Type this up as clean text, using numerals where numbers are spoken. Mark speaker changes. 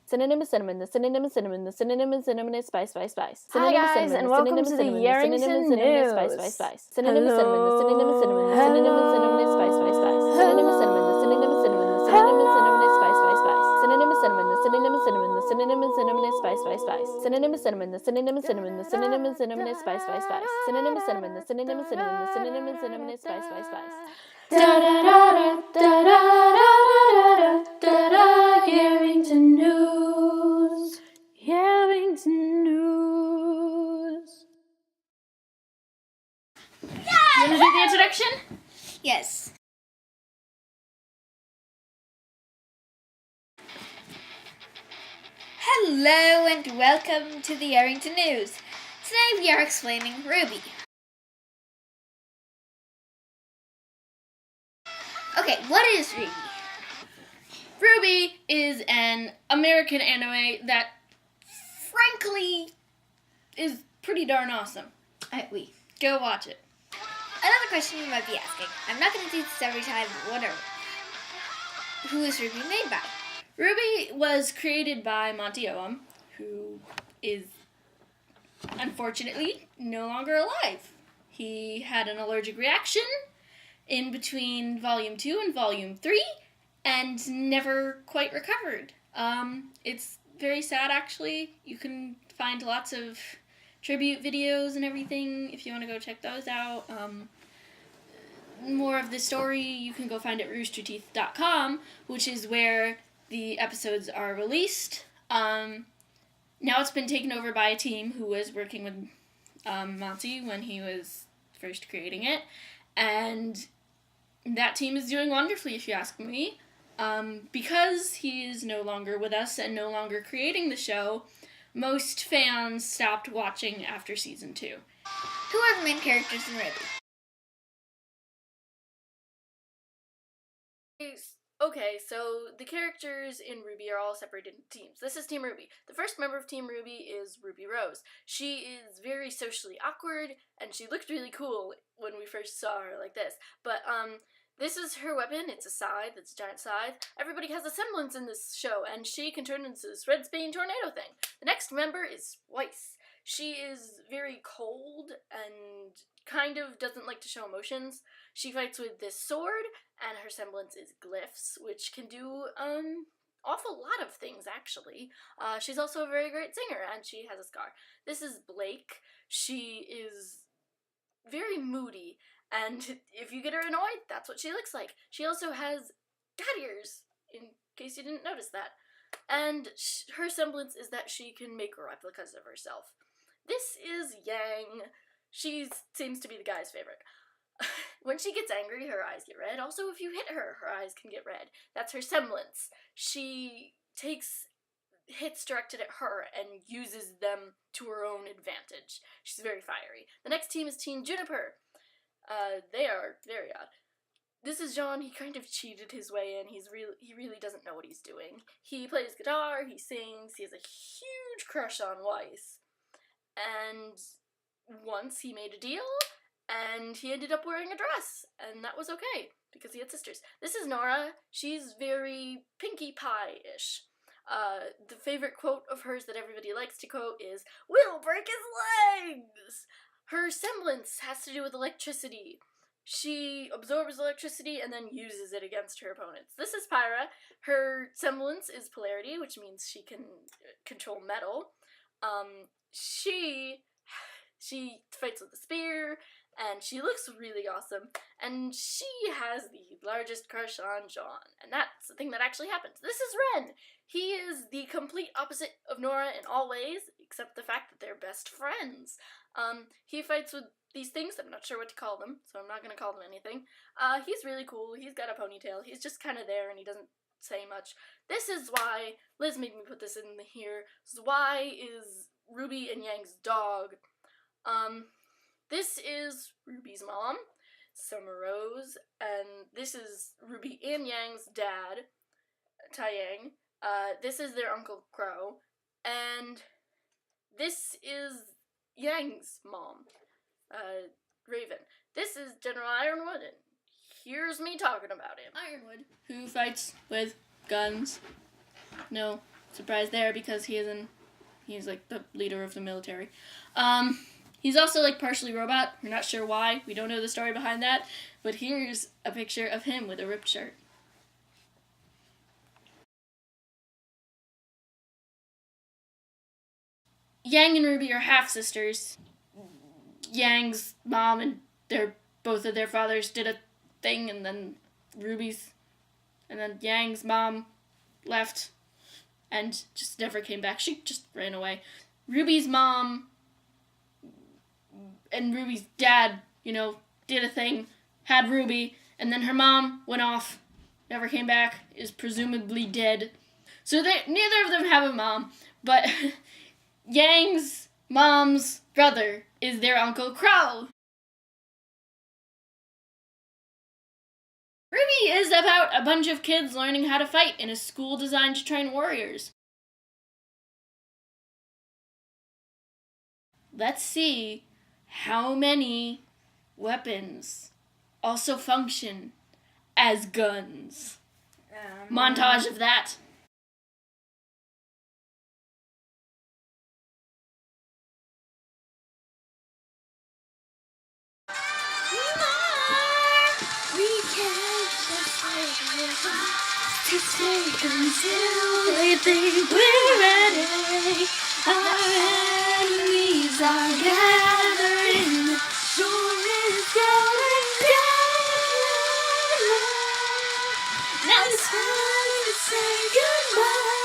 Speaker 1: Synonym is cinnamon. The synonym is cinnamon. The synonym is cinnamon is spice, spice, spice.
Speaker 2: Hi guys, and welcome to the Yarrington News.
Speaker 1: Synonym is cinnamon. The synonym is cinnamon. The synonym is cinnamon is spice, spice, spice. Synonym is cinnamon. The synonym is cinnamon. The synonym is cinnamon is spice, spice, spice. Synonym is cinnamon. The synonym is cinnamon. The synonym is cinnamon is spice, spice, spice. Synonym is cinnamon. The synonym is cinnamon. The synonym is cinnamon is spice, spice, spice. Synonym is cinnamon. The synonym is cinnamon. The synonym is cinnamon is spice, spice, spice. Da da da da da da da da. Yarrington News. Yarrington News. You want to do the introduction?
Speaker 2: Yes. Hello and welcome to the Yarrington News. Today we are explaining RWBY. Okay, what is RWBY?
Speaker 1: RWBY is an American anime that, frankly, is pretty darn awesome. Go watch it.
Speaker 2: Another question you might be asking. I'm not going to do this every time, but whatever. Who is RWBY made by?
Speaker 1: RWBY was created by Monty Oum, who is, unfortunately, no longer alive. He had an allergic reaction in between Volume 2 and Volume 3, and never quite recovered. It's very sad, actually. You can find lots of tribute videos and everything if you want to go check those out. More of the story you can go find at roosterteeth.com, which is where the episodes are released. Now it's been taken over by a team who was working with Monty when he was first creating it, and that team is doing wonderfully, if you ask me. Because he is no longer with us and no longer creating the show, most fans stopped watching after season 2.
Speaker 2: Who are the main characters in RWBY?
Speaker 1: Okay, so the characters in RWBY are all separated into teams. This is Team RWBY. The first member of Team RWBY is Ruby Rose. She is very socially awkward, and she looked really cool when we first saw her like this. But, this is her weapon. It's a scythe. It's a giant scythe. Everybody has a semblance in this show, and she can turn into this red Spain tornado thing. The next member is Weiss. She is very cold and kind of doesn't like to show emotions. She fights with this sword, and her semblance is glyphs, which can do awful lot of things, actually. She's also a very great singer, and she has a scar. This is Blake. She is very moody, and if you get her annoyed, that's what she looks like. She also has cat ears, in case you didn't notice that. And her semblance is that she can make replicas of herself. This is Yang. She seems to be the guy's favorite. When she gets angry, her eyes get red. Also, if you hit her, her eyes can get red. That's her semblance. She takes hits directed at her and uses them to her own advantage. She's very fiery. The next team is Team Juniper. They are very odd. This is John. He kind of cheated his way in. He really doesn't know what he's doing. He plays guitar, he sings, he has a huge crush on Weiss. And once he made a deal, and he ended up wearing a dress, and that was okay, because he had sisters. This is Nora. She's very Pinkie Pie-ish. The favorite quote of hers that everybody likes to quote is, "We'll break his legs!" Her semblance has to do with electricity. She absorbs electricity and then uses it against her opponents. This is Pyra. Her semblance is polarity, which means she can control metal. She fights with a spear, and she looks really awesome, and she has the largest crush on John, and that's the thing that actually happens. This is Ren. He is the complete opposite of Nora in all ways, except the fact that they're best friends. He fights with these things, I'm not sure what to call them, so I'm not going to call them anything. He's really cool, he's got a ponytail, he's just kind of there, and he doesn't say much. This is why, Liz made me put this in here, why is RWBY and Yang's dog. This is RWBY's mom, Summer Rose, and this is RWBY and Yang's dad, Taeyang. This is their Uncle Crow, and this is Yang's mom, Raven. This is General Ironwood, and here's me talking about him. Ironwood, who fights with guns. No, Surprise there because he's like the leader of the military. He's also like partially robot. We're not sure why. We don't know the story behind that. But here's a picture of him with a ripped shirt. Yang and Ruby are half sisters. Yang's mom and both of their fathers did a thing, and then Yang's mom left and just never came back. She just ran away. Ruby's mom and Ruby's dad, did a thing, had Ruby, and then her mom went off, never came back, is presumably dead. So neither of them have a mom, but Yang's mom's brother is their Uncle Crow. RWBY is about a bunch of kids learning how to fight in a school designed to train warriors. Let's see how many weapons also function as guns. Montage of that. Until they think we're ready, our enemies are gathering, the storm is going down. Now it's time to say goodbye.